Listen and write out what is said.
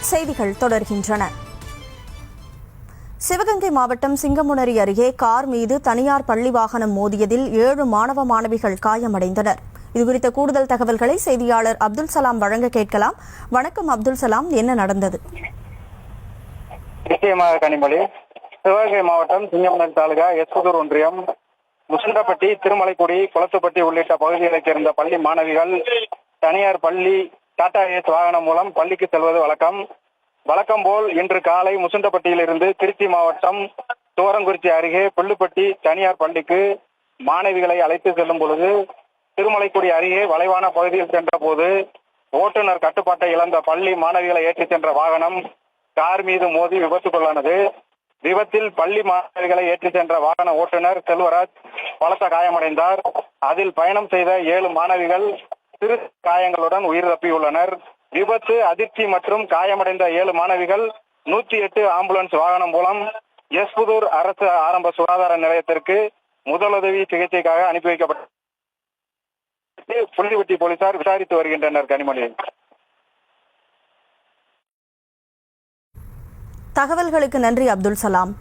செய்திகள் தொடர்கின்றன. சிவகங்கை மாவட்டம் சிங்கமுனரி அருகே கார் மீது தனியார் பள்ளி வாகனம் மோதியதில் 7 மாணவ மாணவிகள் காயமடைந்தனர். இதுகுறித்த கூடுதல் தகவல்களை செய்தியாளர் அப்துல் சலாம் வழங்க கேட்கலாம். வணக்கம் அப்துல் சலாம், என்ன நடந்தது? நிச்சயமாக கனிமொழி. சிவகங்கை மாவட்டம் சிங்கமுனரி தாலுகா எஸ்புதூர் ஒன்றியம் முசுண்டப்பட்டி, திருமலைக்குடி, குளத்துப்பட்டி உள்ளிட்ட பகுதிகளைச் சேர்ந்த பள்ளி மாணவிகள் தனியார் பள்ளி டாடா ஏஸ் வாகனம் மூலம் பள்ளிக்கு செல்வது வழக்கம் போல் இன்று காலை முசுண்டப்பட்டியிலிருந்து திருச்சி மாவட்டம் துவரங்குறிச்சி அருகே புல்லுப்பட்டி தனியார் பள்ளிக்கு மாணவிகளை அழைத்து செல்லும் பொழுது திருமலைக்குடி அருகே வளைவான பகுதியில் சென்ற போது ஓட்டுநர் கட்டுப்பாட்டை இழந்த பள்ளி மாணவிகளை ஏற்றிச் சென்ற வாகனம் கார் மீது மோதி விபத்துக்குள்ளானது. விபத்தில் பள்ளி மாணவிகளை ஏற்றிச் சென்ற வாகன ஓட்டுநர் செல்வராஜ் பலத்த காயமடைந்தார். அதில் பயணம் செய்த 7 மாணவிகள் சிறு காயங்களுடன் உயிர் தப்பியுள்ளனர். விபத்து அதிர்ச்சி மற்றும் காயமடைந்த 7 மாணவிகள் 108 ஆம்புலன்ஸ் வாகனம் மூலம் எஸ்புதூர் அரசு ஆரம்ப சுகாதார நிலையத்திற்கு முதலுதவி சிகிச்சைக்காக அனுப்பி வைக்கப்பட்டு புள்ளிவட்டி போலீசார் விசாரித்து வருகின்றனர். கனிமொழி, தகவல்களுக்கு நன்றி அப்துல் சலாம்.